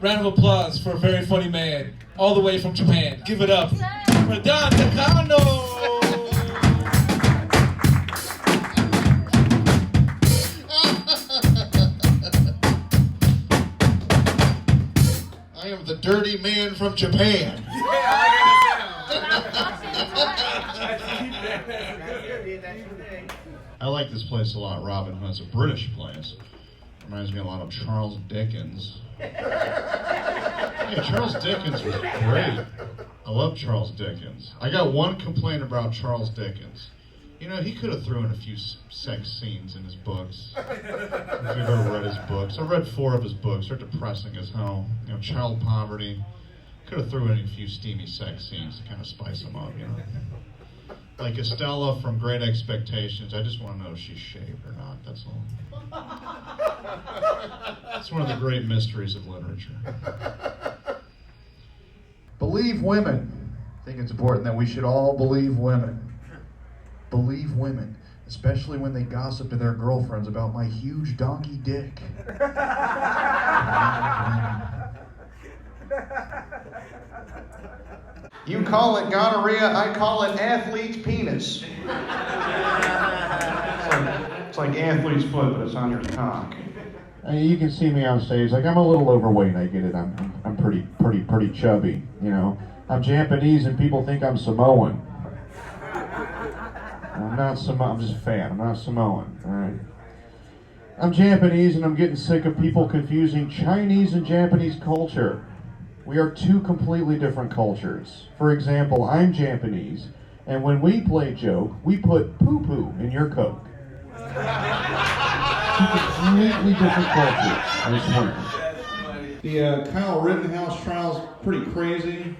Round of applause for a very funny man, all the way from Japan. Give it up for Don Takano! I am the dirty man from Japan. I like this place a lot, Robin Hood. It's a British place. Reminds me a lot of Charles Dickens. Yeah, Charles Dickens was great. I love Charles Dickens. I got one complaint about Charles Dickens. You know, he could have thrown in a few sex scenes in his books. If you've ever read his books. I read 4 of his books. They're depressing as hell. You know, child poverty. Could have thrown in a few steamy sex scenes to kind of spice them up, you know. Like Estella from Great Expectations. I just want to know if she's shaved or not, that's all. It's one of the great mysteries of literature. Believe women. I think it's important that we should all believe women. Believe women, especially when they gossip to their girlfriends about my huge donkey dick. You call it gonorrhea, I call it athlete's penis. It's like athlete's foot, but it's on your cock. You can see me on stage. Like, I'm a little overweight. I get it. I'm pretty chubby. You know, I'm Japanese and people think I'm Samoan. I'm not Samoan. I'm just fat. I'm not Samoan. All right. I'm Japanese and I'm getting sick of people confusing Chinese and Japanese culture. We are 2 completely different cultures. For example, I'm Japanese, and when we play joke, we put poo-poo in your Coke. 2 completely different cultures, I swear. The Kyle Rittenhouse trial's pretty crazy.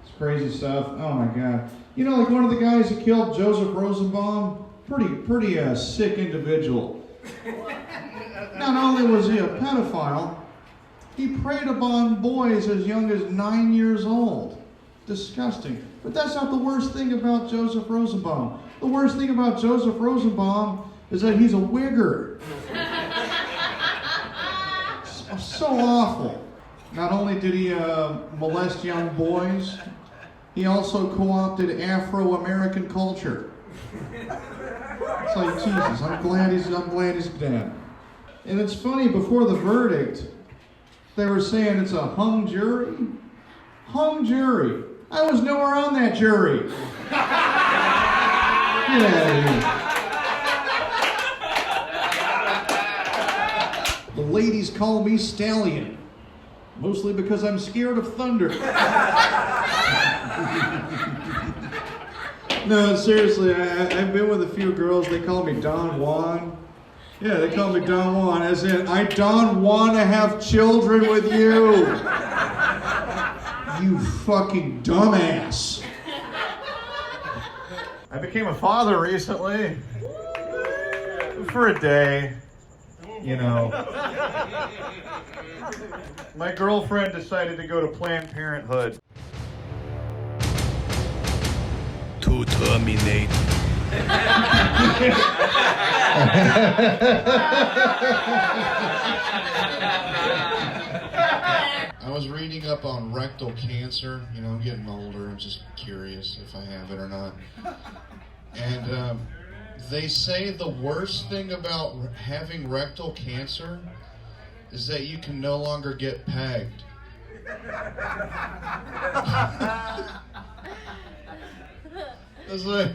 It's crazy stuff. Oh my God. You know, like one of the guys who killed Joseph Rosenbaum, pretty sick individual. Not only was he a pedophile, he preyed upon boys as young as 9 years old. Disgusting. But that's not the worst thing about Joseph Rosenbaum. The worst thing about Joseph Rosenbaum is that he's a wigger. So awful. Not only did he molest young boys, he also co-opted Afro-American culture. It's like, Jesus, I'm glad he's dead. And it's funny, before the verdict, they were saying it's a hung jury. Hung jury. I was nowhere on that jury. Get out of here. The ladies call me Stallion. Mostly because I'm scared of thunder. No, seriously, I've been with a few girls. They call me Don Juan. Yeah, they call me Don Juan, as in, I don't want to have children with you. You fucking dumbass. I became a father recently. For a day. You know. My girlfriend decided to go to Planned Parenthood. To terminate. I was reading up on rectal cancer. You know, I'm getting older. I'm just curious if I have it or not. And they say the worst thing about having rectal cancer is that you can no longer get pegged. It's like,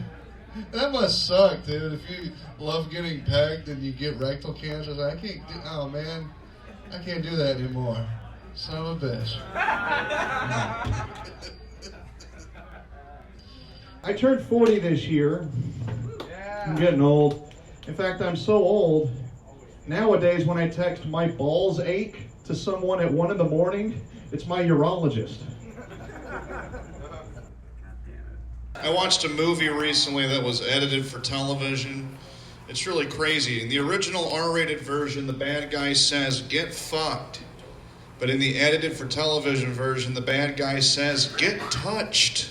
that must suck, dude. If you love getting pegged and you get rectal cancer, I can't do, oh man, I can't do that anymore. Son of a bitch. I turned 40 this year. I'm getting old. In fact, I'm so old, nowadays when I text my balls ache to someone at 1 a.m, it's my urologist. I watched a movie recently that was edited for television. It's really crazy. In the original R-rated version, the bad guy says, "Get fucked." But in the edited for television version, the bad guy says, "Get touched."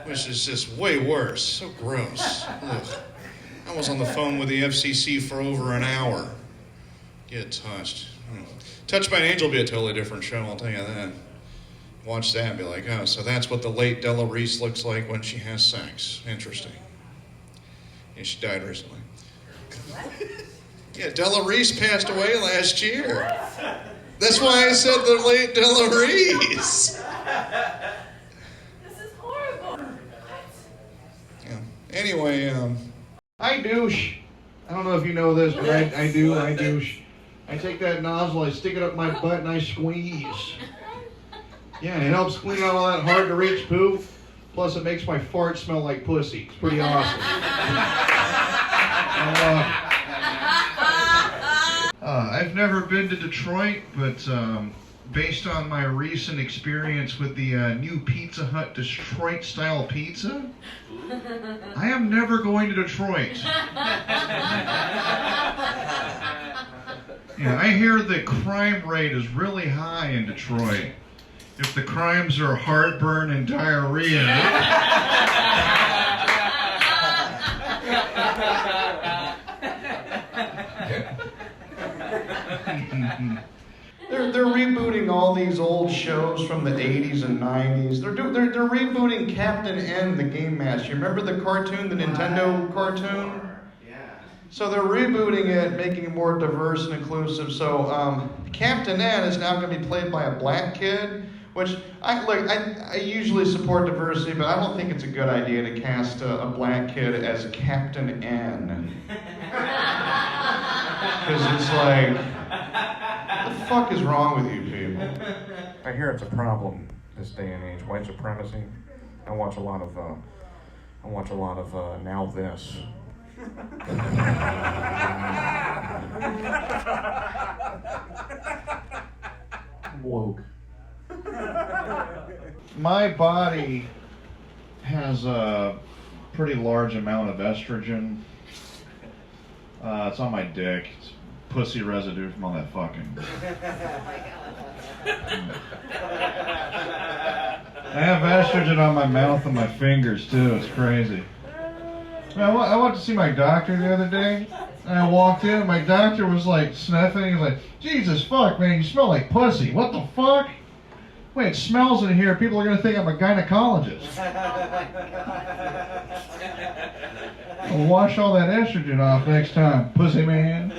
Which is just way worse. So gross. Ugh. I was on the phone with the FCC for over an hour. Get touched. Touched by an Angel will be a totally different show, I'll tell you that. Watch that and be like, oh, so that's what the late Della Reese looks like when she has sex. Interesting. Yeah, she died recently. Yeah, Della Reese passed away last year. That's why I said the late Della Reese. This is horrible. Yeah. Anyway, I douche. I don't know if you know this, but I douche. I take that nozzle, I stick it up my butt, and I squeeze. Yeah, it helps clean out all that hard-to-reach poop. Plus, it makes my fart smell like pussy. It's pretty awesome. I've never been to Detroit, but based on my recent experience with the new Pizza Hut Detroit-style pizza, I am never going to Detroit. Yeah, I hear the crime rate is really high in Detroit. If the crimes are heartburn and diarrhea. They're rebooting all these old shows from the 80s and 90s. They're rebooting Captain N, the Game Master. You remember the cartoon, the Nintendo cartoon? So they're rebooting it, making it more diverse and inclusive. So Captain N is now going to be played by a black kid, which I usually support diversity, but I don't think it's a good idea to cast a black kid as Captain N. Because it's like, what the fuck is wrong with you people? I hear it's a problem this day and age. White supremacy. I watch a lot of Now This. I'm woke. My body has a pretty large amount of estrogen. It's on my dick. It's pussy residue from all that fucking. I have estrogen on my mouth and my fingers too. It's crazy. I went to see my doctor the other day, and I walked in, and my doctor was like sniffing. He was like, "Jesus fuck, man, you smell like pussy. What the fuck? Wait, it smells in here. People are gonna think I'm a gynecologist." I'll wash all that estrogen off next time, pussy man.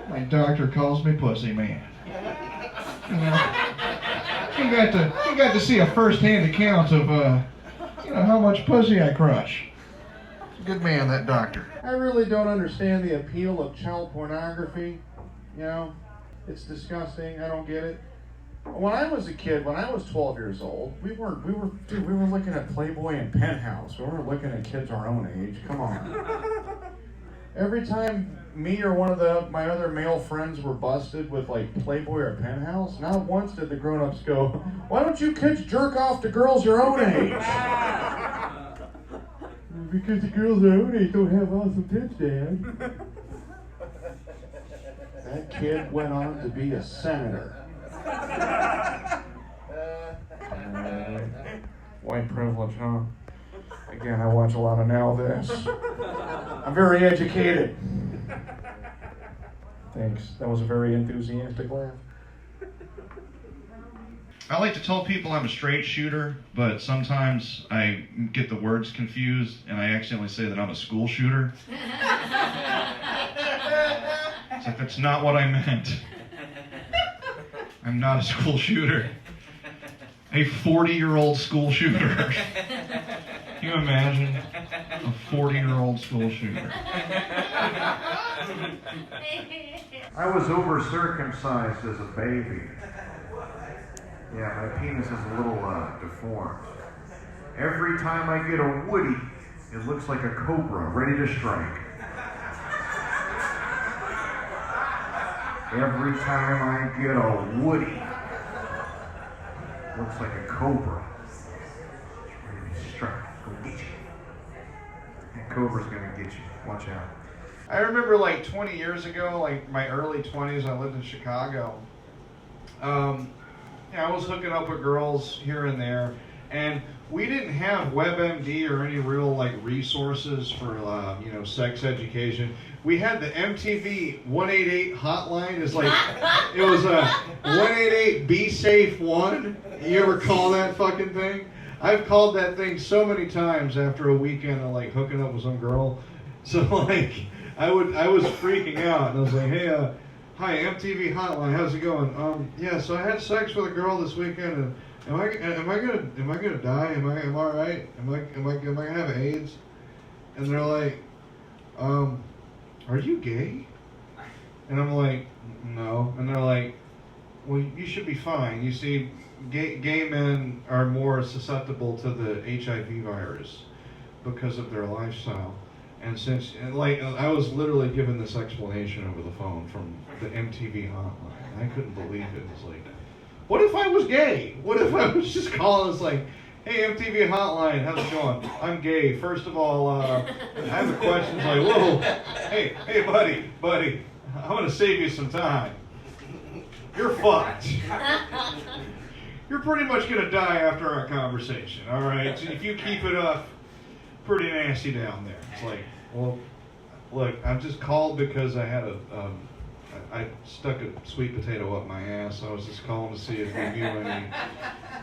My doctor calls me pussy man. You know, he got to see a first-hand account of how much pussy I crush. Good man, that doctor. I really don't understand the appeal of child pornography. You know, it's disgusting. I don't get it. When I was a kid, when I was 12 years old, we were looking at Playboy and Penthouse. We weren't looking at kids our own age. Come on. Every time me or one of my other male friends were busted with like Playboy or Penthouse, not once did the grown-ups go, "Why don't you kids jerk off to girls your own age?" Because the girls our own age don't have awesome tits, Dad. That kid went on to be a senator. White privilege, huh? Again, I watch a lot of Now This. I'm very educated. Thanks. That was a very enthusiastic laugh. I like to tell people I'm a straight shooter, but sometimes I get the words confused and I accidentally say that I'm a school shooter. It's like, that's not what I meant. I'm not a school shooter. A 40-year-old school shooter. Can you imagine? A 40-year-old school shooter. I was over-circumcised as a baby. Yeah, my penis is a little deformed. Every time I get a woody, it looks like a cobra ready to strike. Every time I get a woody, looks like a cobra ready to strike. Go get you. That cobra's gonna get you. Watch out. I remember like 20 years ago, like my early 20s, I lived in Chicago. I was hooking up with girls here and there, and we didn't have WebMD or any real like resources for sex education. We had the MTV 188 hotline. It's like it was a 188 Be Safe 1. You ever call that fucking thing? I've called that thing so many times after a weekend of like hooking up with some girl. So like I was freaking out and I was like, hey, hi MTV hotline, how's it going? Yeah, so I had sex with a girl this weekend and am I gonna die? Am I all right? Am I gonna have AIDS? And they're like, are you gay? And I'm like, no. And they're like, well, you should be fine. You see, gay men are more susceptible to the HIV virus because of their lifestyle. And I was literally given this explanation over the phone from the MTV hotline. I couldn't believe it. It was like, what if I was gay? What if I was just calling us like, hey, MTV hotline, how's it going? I'm gay. First of all, I have a question. It's like, whoa, hey, buddy, I'm gonna save you some time. You're fucked. You're pretty much gonna die after our conversation, all right? So if you keep it up, pretty nasty down there. It's like, well, look, I'm just called because I had I stuck a sweet potato up my ass. I was just calling to see if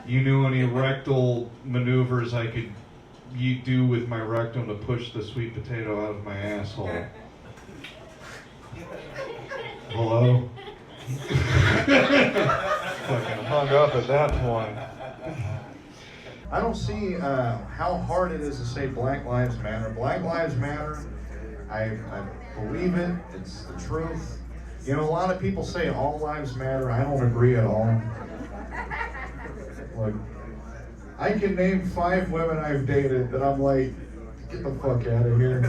you knew any rectal maneuvers I could do with my rectum to push the sweet potato out of my asshole. Hello? Fucking hung up at that point. I don't see how hard it is to say Black Lives Matter. Black Lives Matter, I believe it, it's the truth. You know, a lot of people say all lives matter. I don't agree at all. Look, I can name 5 women I've dated that I'm like, get the fuck out of here.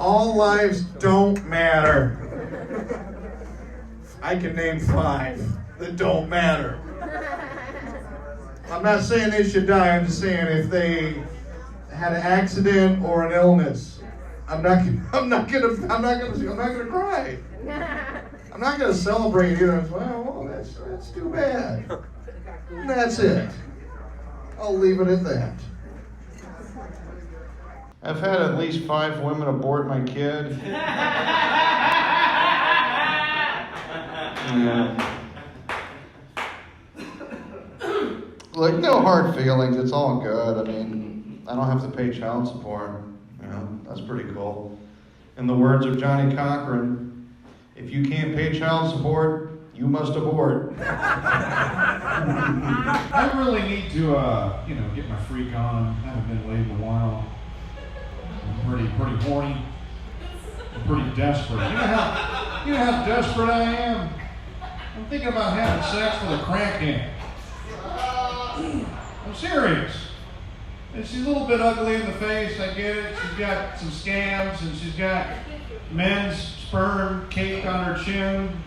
All lives don't matter. I can name 5 that don't matter. I'm not saying they should die. I'm just saying if they had an accident or an illness, I'm not gonna cry. I'm not gonna celebrate either. Well, that's too bad. And that's it. I'll leave it at that. I've had at least 5 women abort my kid. Yeah. Like, no hard feelings, it's all good. I mean, I don't have to pay child support. You know, that's pretty cool. In the words of Johnny Cochran, if you can't pay child support, you must abort. I really need to, get my freak on. I haven't been laid in a while. I'm pretty horny. I'm pretty desperate. You know how desperate I am? I'm thinking about having sex with a crackhead. I'm serious. And she's a little bit ugly in the face, I get it. She's got some scams and she's got men's sperm caked on her chin.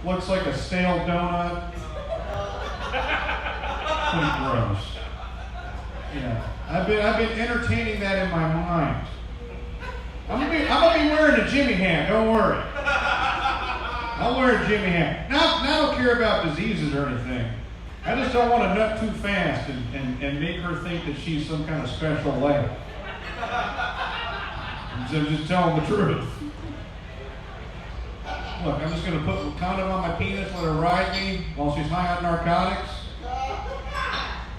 Looks like a stale donut. Pretty gross. Yeah. I've been entertaining that in my mind. I'm gonna be wearing a Jimmy hat, don't worry. I'll wear a Jimmy hat. Now I don't care about diseases or anything. I just don't want to nut too fast and make her think that she's some kind of special lady. So I'm just telling the truth. Look, I'm just going to put a condom on my penis, let her ride me while she's high on narcotics,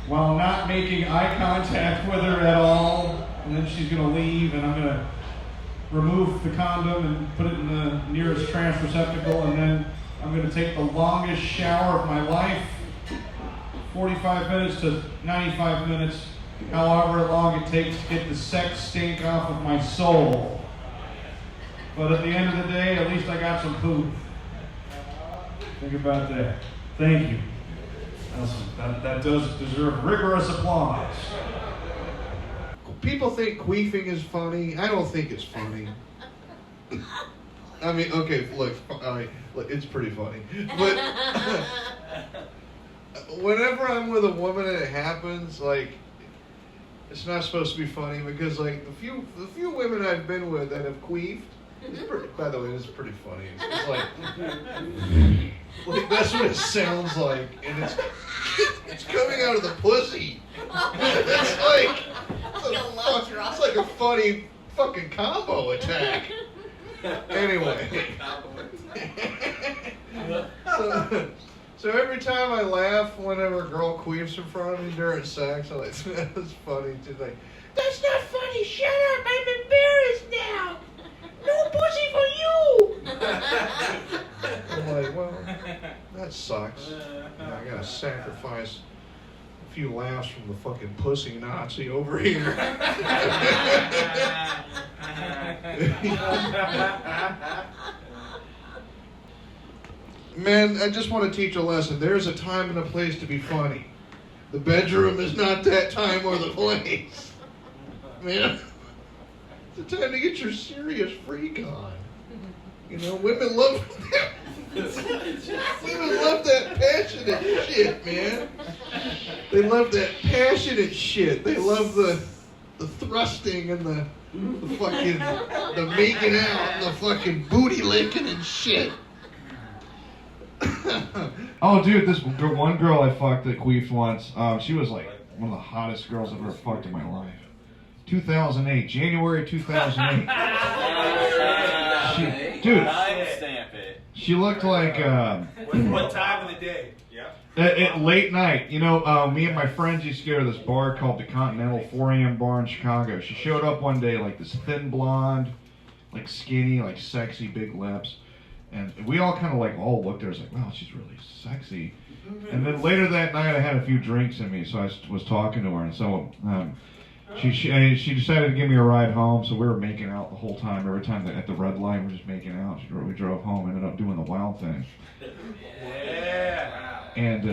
while not making eye contact with her at all, and then she's going to leave, and I'm going to remove the condom and put it in the nearest trash receptacle, and then I'm going to take the longest shower of my life, 45 minutes to 95 minutes, however long it takes to get the sex stink off of my soul. But at the end of the day, at least I got some poop. Think about that. Thank you. That does deserve rigorous applause. People think queefing is funny. I don't think it's funny. I mean, okay, look, it's pretty funny. But whenever I'm with a woman and it happens, like, it's not supposed to be funny because, like, the few women I've been with that have queefed, by the way, it's pretty funny. It's like, Like, that's what it sounds like. And it's coming out of the pussy. It's like a funny fucking combo attack. Anyway. So every time I laugh whenever a girl queefs in front of me during sex, I'm like, that's funny. She's like, that's not funny, shut up, I'm embarrassed now. No pussy for you. I'm like, well, that sucks. I gotta sacrifice a few laughs from the fucking pussy Nazi over here. Man, I just want to teach a lesson. There's a time and a place to be funny. The bedroom is not that time or the place. Man, it's a time to get your serious freak on. You know, women love that. Women love that passionate shit, man. They love that passionate shit. They love the thrusting and the fucking, the making out, and the fucking booty licking and shit. Oh, dude, this one girl I fucked that queefed once, she was like one of the hottest girls I've ever fucked in my life. 2008, January 2008. Dude, she looked like... What time of the day? At late night. You know, me and my friends used to go to this bar called the Continental, 4 a.m. bar in Chicago. She showed up one day like this thin blonde, like skinny, like sexy, big lips. And we all kind of like all looked at her, like, wow, she's really sexy. And then later that night, I had a few drinks in me, so I was talking to her, and so she decided to give me a ride home. So we were making out the whole time. Every time at the red light, we're just making out. We drove home, ended up doing the wild thing. Yeah. And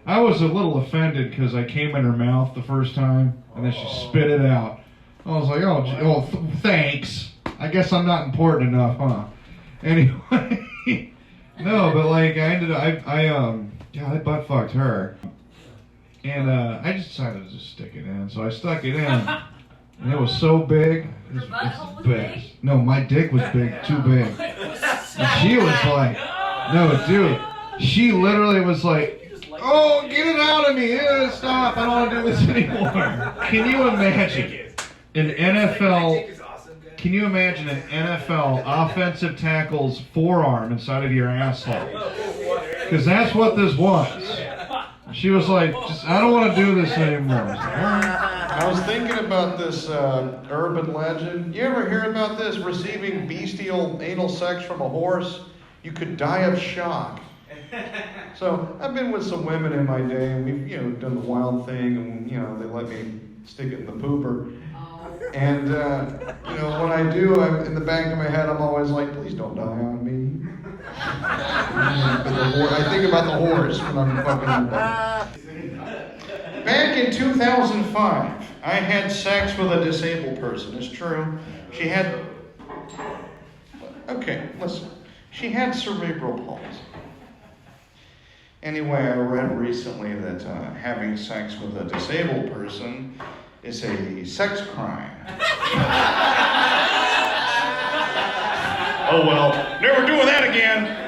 I was a little offended because I came in her mouth the first time, and then she spit it out. I was like, oh, thanks. I guess I'm not important enough, huh? Anyway, no, but like I butt fucked her, and I just decided to just stick it in. So I stuck it in, and it was so big. It's the best. No, my dick was big, too big. And she was like, no, dude, she literally was like, oh, get it out of me! Stop! I don't want to do this anymore. Can you imagine an NFL? Can you imagine an NFL offensive tackle's forearm inside of your asshole? Because that's what this was. She was like, I don't want to do this anymore. I was thinking about this urban legend. You ever hear about this? Receiving bestial anal sex from a horse? You could die of shock. So I've been with some women in my day, and we've done the wild thing, and they let me stick it in the pooper. And, when I do, in the back of my head, I'm always like, please don't die on me. I think about the horse when I'm fucking... Back in 2005, I had sex with a disabled person. It's true. She had... Okay, listen. She had cerebral palsy. Anyway, I read recently that having sex with a disabled person is a sex crime. Oh well, never doing that again.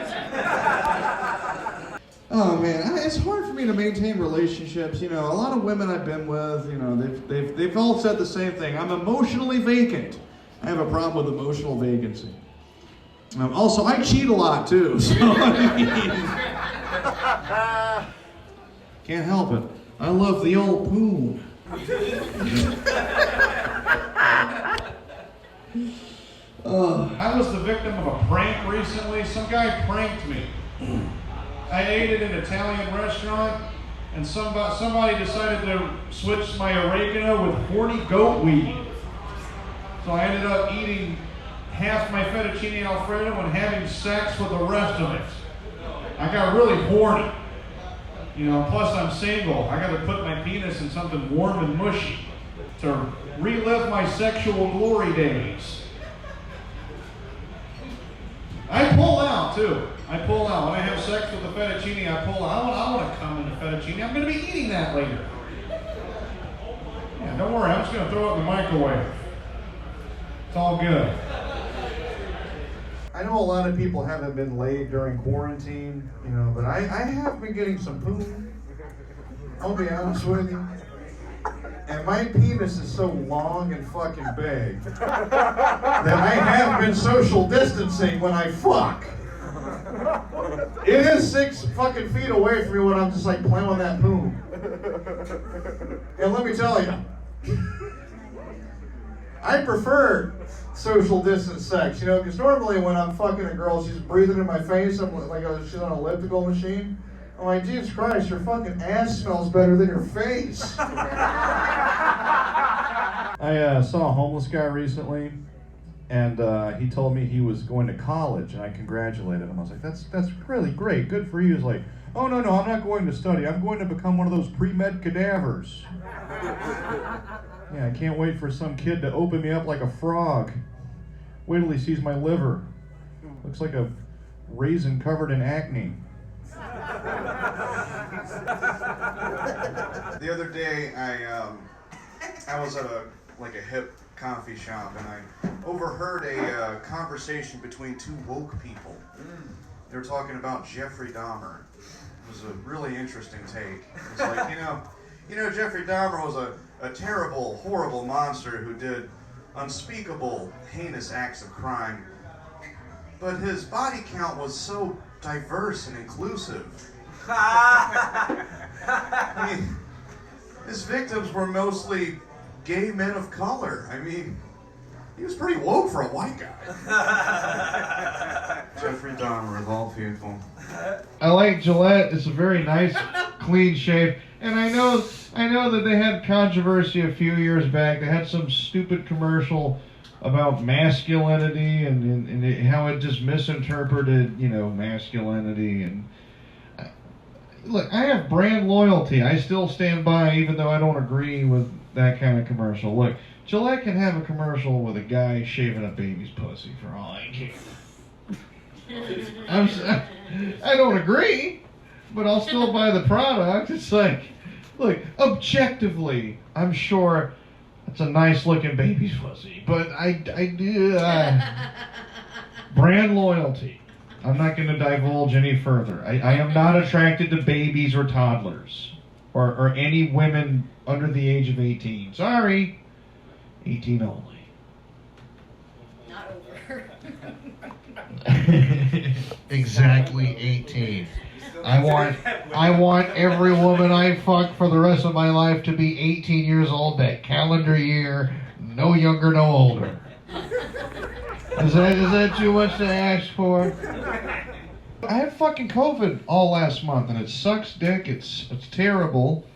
Oh man, it's hard for me to maintain relationships. A lot of women I've been with, they've all said the same thing. I'm emotionally vacant. I have a problem with emotional vacancy. Also, I cheat a lot too. So can't help it. I love the old poon. I was the victim of a prank recently. Some guy pranked me. I ate at an Italian restaurant, and somebody decided to switch my oregano with horny goat weed. So I ended up eating half my fettuccine alfredo and having sex with the rest of it. I got really horny. Plus I'm single. I got to put my penis in something warm and mushy to relive my sexual glory days. I pull out too. I pull out. When I have sex with the fettuccine, I pull out. I don't want to come in the fettuccine. I'm going to be eating that later. Yeah, don't worry. I'm just going to throw it in the microwave. It's all good. I know a lot of people haven't been laid during quarantine, you know, but I have been getting some poon. I'll be honest with you. And my penis is so long and fucking big that I have been social distancing when I fuck. It is 6 fucking feet away from me when I'm just like playing with that poon. And let me tell you, I prefer social distance sex, you know, because normally when I'm fucking a girl, she's breathing in my face, I'm like she's on an elliptical machine. I'm like, Jesus Christ, your fucking ass smells better than your face. I saw a homeless guy recently, and he told me he was going to college, and I congratulated him. I was like, that's really great, good for you. He's like, oh no, I'm not going to study. I'm going to become one of those pre-med cadavers. Yeah, I can't wait for some kid to open me up like a frog. Wait till he sees my liver. Looks like a raisin covered in acne. The other day, I was at a hip coffee shop, and I overheard a conversation between 2 woke people. They were talking about Jeffrey Dahmer. It was a really interesting take. It was like, you know, Jeffrey Dahmer was a terrible, horrible monster who did unspeakable, heinous acts of crime. But his body count was so diverse and inclusive. I mean, his victims were mostly gay men of color. I mean, he was pretty woke for a white guy. Jeffrey Dahmer of all people. I like Gillette. It's a very nice, clean shave. And I know that they had controversy a few years back. They had some stupid commercial about masculinity and how it just misinterpreted, you know, masculinity. And look, I have brand loyalty. I still stand by, even though I don't agree with that kind of commercial. Look, Gillette can have a commercial with a guy shaving a baby's pussy for all I care. I don't agree, but I'll still buy the product. It's like, look, objectively, I'm sure it's a nice looking baby's pussy, but I do brand loyalty. I'm not going to divulge any further. I am not attracted to babies or toddlers or any women under the age of 18. Sorry, 18 only. Not over. Exactly 18. I want every woman I fuck for the rest of my life to be 18 years old that calendar year, no younger, no older. Is that too much to ask for? I had fucking COVID all last month, and it sucks dick. It's terrible.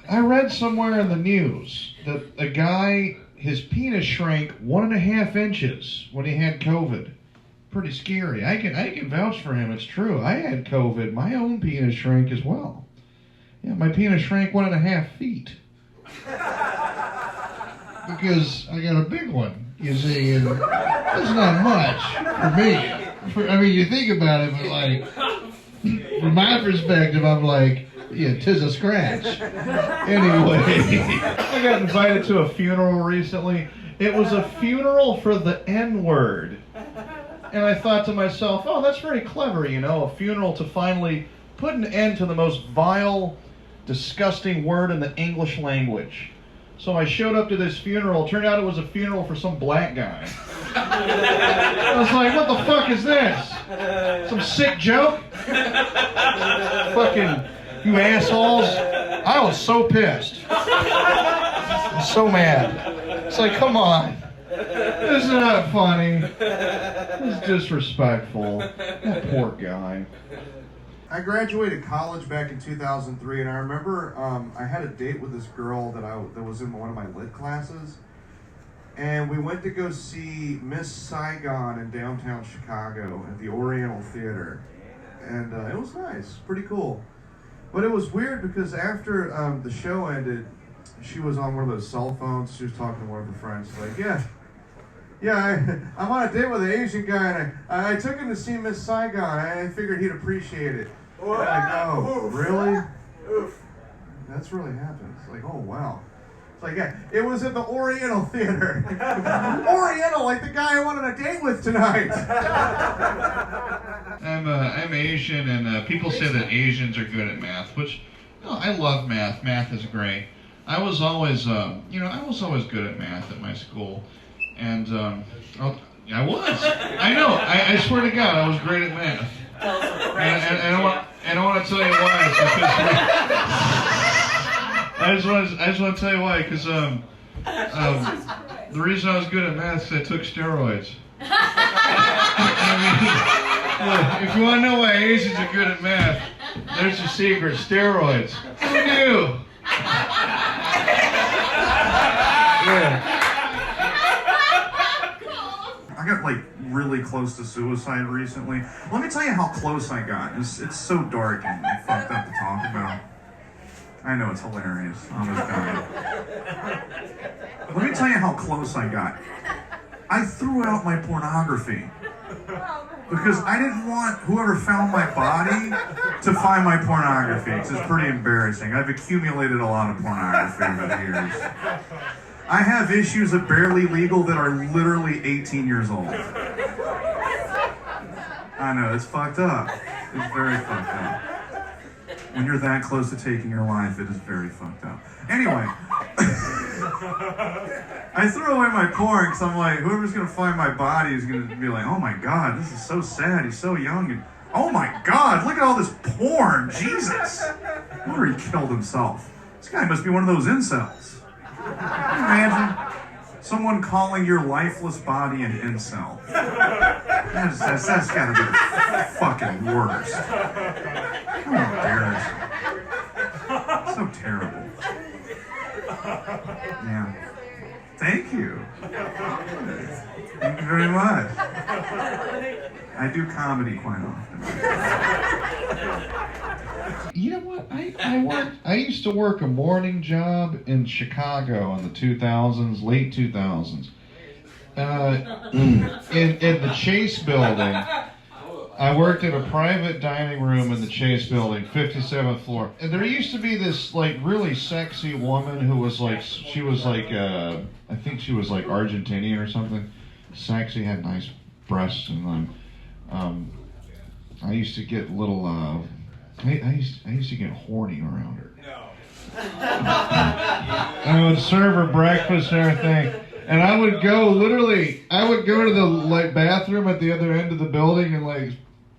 I read somewhere in the news that a guy, his penis shrank 1.5 inches when he had COVID. Pretty scary. I can vouch for him. It's true. I had COVID. My own penis shrank as well. Yeah, my penis shrank 1.5 feet. Because I got a big one, you see, and that's not much for me. I mean, you think about it, but like, from my perspective, I'm like, yeah, 'tis a scratch. Anyway, I got invited to a funeral recently. It was a funeral for the N-word. And I thought to myself, oh, that's very clever, you know, a funeral to finally put an end to the most vile, disgusting word in the English language. So I showed up to this funeral. Turned out it was a funeral for some black guy. I was like, what the fuck is this? Some sick joke? Fucking, you assholes. I was so pissed. So mad. It's like, come on. This is not funny. It's disrespectful. That poor guy. I graduated college back in 2003, and I remember I had a date with this girl that was in one of my lit classes, and we went to go see Miss Saigon in downtown Chicago at the Oriental Theater, and it was nice, pretty cool. But it was weird because after the show ended, she was on one of those cell phones. She was talking to one of her friends, like, I'm on a date with an Asian guy, and I took him to see Miss Saigon. I figured he'd appreciate it. And I'm like, oh, really? That's really happened. It's like, oh, wow. It's like, yeah, it was at the Oriental Theater. Oriental, like the guy I went on a date with tonight. I'm Asian, and people say that Asians are good at math, which, no, I love math. Math is great. I was always, I was always good at math at my school, and I was. I know. I swear to God, I was great at math. And I want to tell you why. I just want to tell you why, because the reason I was good at math is I took steroids. I mean, if you want to know why Asians are good at math, there's your secret: steroids. Who knew? Yeah. I got like really close to suicide recently. Let me tell you how close I got. It's so dark and fucked up to talk about. I know, it's hilarious. I'm just dying. Let me tell you how close I got. I threw out my pornography because I didn't want whoever found my body to find my pornography. It's pretty embarrassing. I've accumulated a lot of pornography over the years. I have issues of barely legal that are literally 18 years old. I know, it's fucked up. It's very fucked up. When you're that close to taking your life, it is very fucked up. Anyway, I threw away my porn because I'm like, whoever's going to find my body is going to be like, oh my God, this is so sad. He's so young. And oh my God, look at all this porn. Jesus. I wonder he killed himself. This guy must be one of those incels. Can you imagine someone calling your lifeless body an incel? That's got to be the fucking worst. How embarrassing. So terrible. Yeah. Thank you. Thank you very much. I do comedy quite often. You know what? I used to work a morning job in Chicago in the 2000s, late 2000s. In the Chase building. I worked in a private dining room in the Chase building, 57th floor. And there used to be this like really sexy woman who was like, she was like, I think she was like Argentinian or something. Sexy, had nice breasts, and I used to get little, I used to get horny around her. No. I would serve her breakfast and everything. And I would go to the like bathroom at the other end of the building and like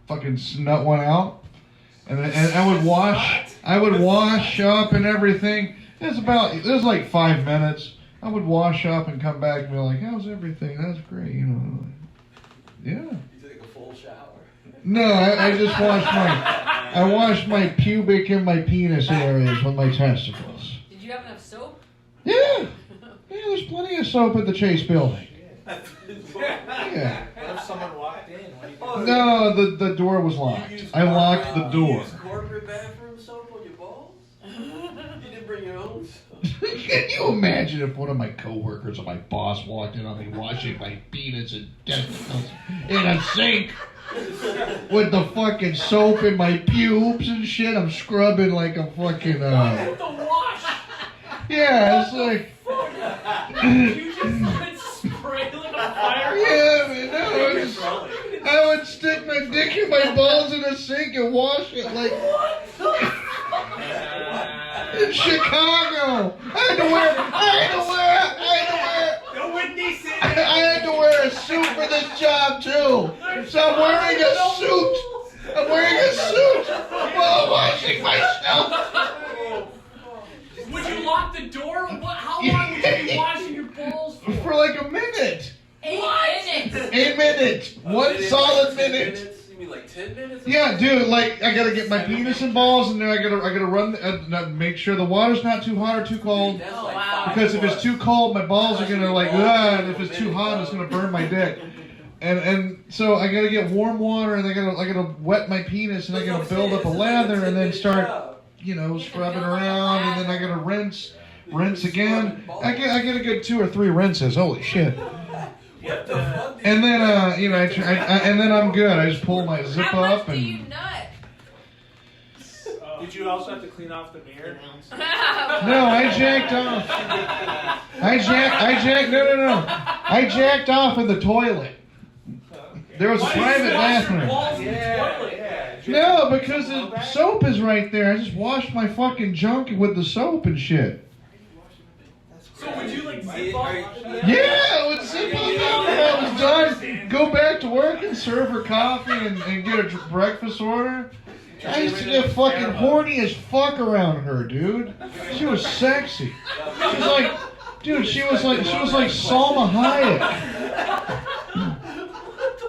fucking snut one out. And I would wash up and everything. It was like 5 minutes. I would wash up and come back and be like, how's everything? That's great, you know. Yeah. You take a full shower? No, I just washed my pubic and my penis areas with my testicles. Did you have enough soap? Yeah. Yeah, there's plenty of soap at the Chase building. Yeah. What if someone walked in? No, the door was locked. I locked the door. You used corporate bathroom soap on your balls? You didn't bring your own soap? Can you imagine if one of my coworkers or my boss walked in on me washing my penis and testicles in a sink with the fucking soap in my pubes and shit? I'm scrubbing like a fucking The wash. Yeah, it's like. You just like spray like a fire. Yeah, man, no, I would stick my dick in my balls in a sink and wash it like. In Chicago, I had to wear a suit for this job too. So I'm wearing a suit while I'm washing myself. Would you lock the door? How long would you be washing your balls for? For like a minute. 8 minutes. 8 minutes. One solid minute. You mean like 10 minutes? Yeah, dude. Like I gotta get my penis and balls, and then I gotta run, make sure the water's not too hot or too cold. Oh, wow. Because if it's too cold, my balls are gonna like, and if it's too hot, it's gonna burn my dick. And so I gotta get warm water, and I gotta wet my penis, and I gotta build up a lather, and then start, scrubbing around, and then I gotta rinse again. I get a good 2 or 3 rinses. Holy shit. And then and then I'm good. I just pull my zip How much up do and. you nut? Did you also have to clean off the mirror? No, I jacked off. I jacked off in the toilet. There was a private bathroom. No, because the soap is right there. I just washed my fucking junk with the soap and shit. So would you like zip up? Yeah, I would zip up after that was done. Go back to work and serve her coffee and get a breakfast order. I used to get fucking horny as fuck around her, dude. She was sexy. She was like, dude, she was like Salma Hayek.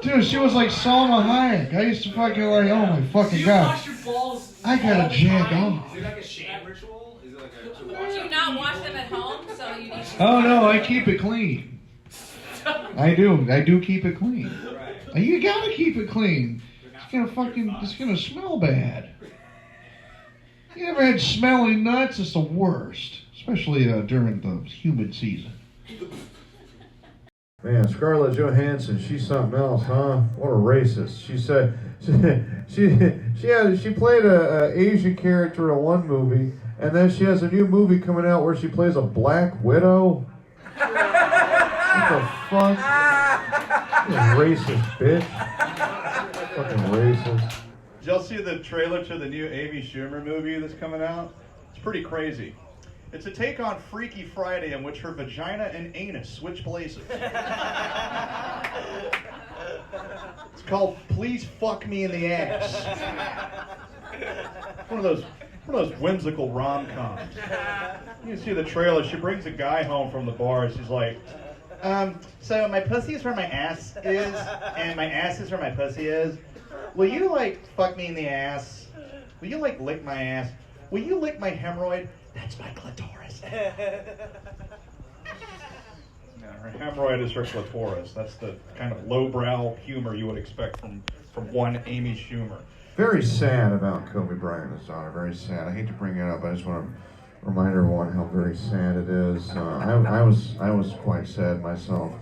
Dude, she was like Salma Hayek. I used to fucking like, oh my fucking god. I gotta jack off. Is it like a shame ritual? Is it like a Do you not wash them at home? So you need to... Oh no, I keep it clean. I do keep it clean. You gotta keep it clean. It's gonna smell bad. You ever had smelly nuts? It's the worst, especially during the humid season. Man, Scarlett Johansson, she's something else, huh? What a racist. She said she played a Asian character in one movie, and then she has a new movie coming out where she plays a black widow. What the fuck? You racist bitch. Fucking racist. Did y'all see the trailer to the new Amy Schumer movie that's coming out? It's pretty crazy. It's a take on Freaky Friday in which her vagina and anus switch places. It's called Please Fuck Me in the Ass. One of those whimsical rom-coms. You can see the trailer. She brings a guy home from the bar. She's like, so my pussy is where my ass is, and my ass is where my pussy is. Will you, like, fuck me in the ass? Will you, like, lick my ass? Will you lick my hemorrhoid? That's my clitoris. No, her hemorrhoid is her clitoris. That's the kind of lowbrow humor you would expect from one Amy Schumer. Very sad about Kobe Bryant and his daughter. Very sad. I hate to bring it up. I just want to remind everyone how very sad it is. I was quite sad myself.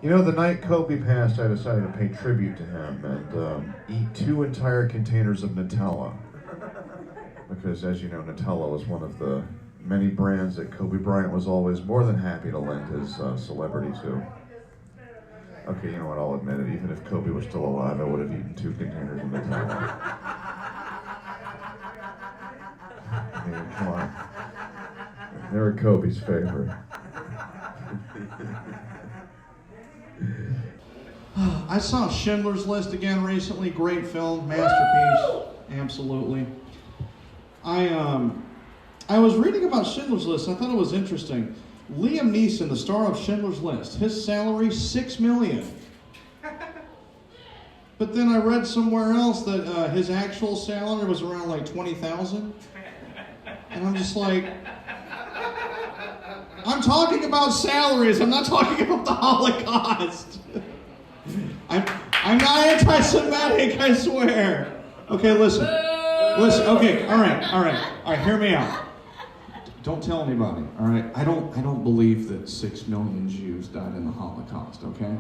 You know, the night Kobe passed, I decided to pay tribute to him and eat 2 entire containers of Nutella. Because, as you know, Nutella was one of the many brands that Kobe Bryant was always more than happy to lend his celebrity to. Okay, you know what, I'll admit it. Even if Kobe was still alive, I would have eaten 2 containers of Nutella. I mean, come on. They were Kobe's favorite. I saw Schindler's List again recently. Great film, masterpiece, absolutely. I was reading about Schindler's List. I thought it was interesting. Liam Neeson, the star of Schindler's List, his salary $6 million. But then I read somewhere else that his actual salary was around like $20,000, and I'm just like, I'm talking about salaries. I'm not talking about the Holocaust. I'm not anti-Semitic, I swear. Okay, listen. Okay, all right. Hear me out. Don't tell anybody. All right, I don't believe that 6 million Jews died in the Holocaust. Okay,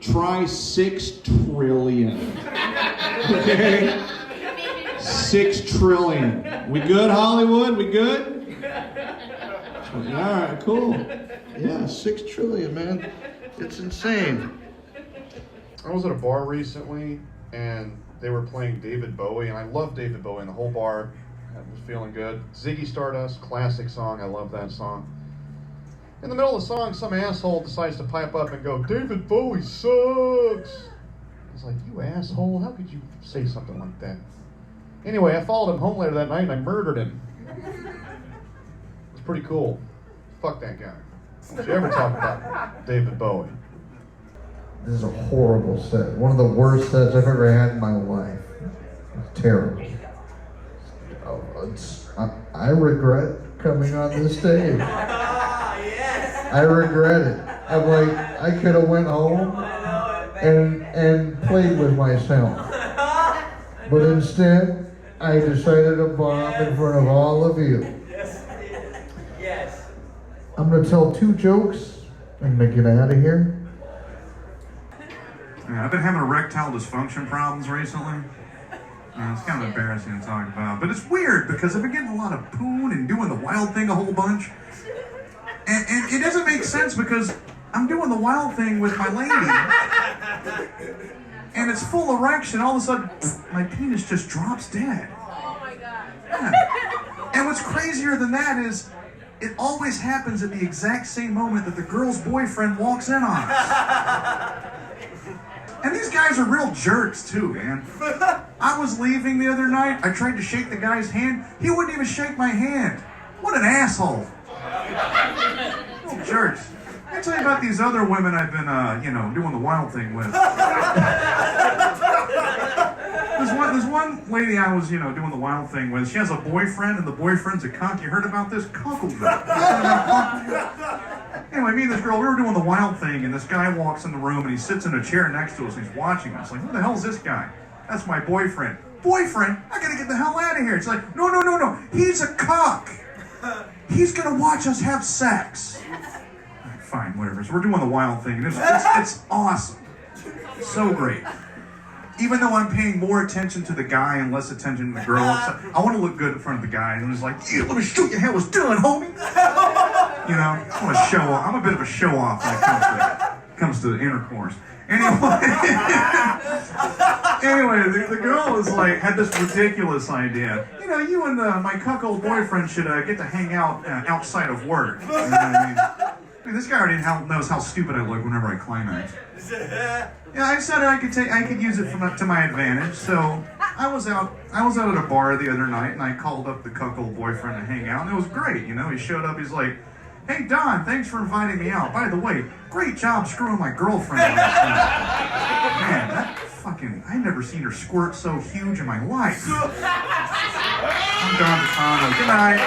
try 6 trillion. Okay, 6 trillion. We good, Hollywood? We good? All right, cool. Yeah, 6 trillion, man. It's insane. I was at a bar recently, and they were playing David Bowie, and I love David Bowie, and the whole bar was feeling good. Ziggy Stardust, classic song, I love that song. In the middle of the song, some asshole decides to pipe up and go, "David Bowie sucks." I was like, you asshole, how could you say something like that? Anyway, I followed him home later that night, and I murdered him. It was pretty cool. Fuck that guy. Don't you ever talk about David Bowie. This is a horrible set. One of the worst sets I've ever had in my life. It's terrible. I regret coming on this stage. I regret it. I'm like, I could have went home and played with myself. But instead, I decided to bomb in front of all of you. Yes. I'm going to tell 2 jokes. I'm going to get out of here. Yeah, I've been having erectile dysfunction problems recently. It's kind of embarrassing to talk about, but it's weird because I've been getting a lot of poon and doing the wild thing a whole bunch, and it doesn't make sense because I'm doing the wild thing with my lady, and it's full erection. All of a sudden, my penis just drops dead. Oh my god. Yeah. And what's crazier than that is, it always happens at the exact same moment that the girl's boyfriend walks in on us. And these guys are real jerks too, man. I was leaving the other night. I tried to shake the guy's hand. He wouldn't even shake my hand. What an asshole. Real jerks. Let me tell you about these other women I've been, doing the wild thing with. There's one lady I was, doing the wild thing with. She has a boyfriend, and the boyfriend's a cuck. You heard about this? Cuckoldom. Anyway, me and this girl, we were doing the wild thing, and this guy walks in the room, and he sits in a chair next to us, and he's watching us. Like, who the hell is this guy? That's my boyfriend. Boyfriend? I gotta get the hell out of here. It's like, no. He's a cuck. He's gonna watch us have sex. Right, fine, whatever. So we're doing the wild thing, and it's awesome. So great. Even though I'm paying more attention to the guy and less attention to the girl, I want to look good in front of the guy, and he's like, yeah, let me show you how it's done, homie. I want to show off. I'm a bit of a show off when it comes to intercourse. Anyway, the girl was like, had this ridiculous idea. You and my cuckold boyfriend should get to hang out outside of work. You know what I mean, this guy already knows how stupid I look whenever I climax. Yeah, I said I could use it to my advantage. So I was out at a bar the other night, and I called up the cuckold boyfriend to hang out, and it was great. He showed up. He's like, "Hey Don, thanks for inviting me out. By the way, great job screwing my girlfriend last night. Man, that fucking, I've never seen her squirt so huge in my life." I'm Don Takano. Good night.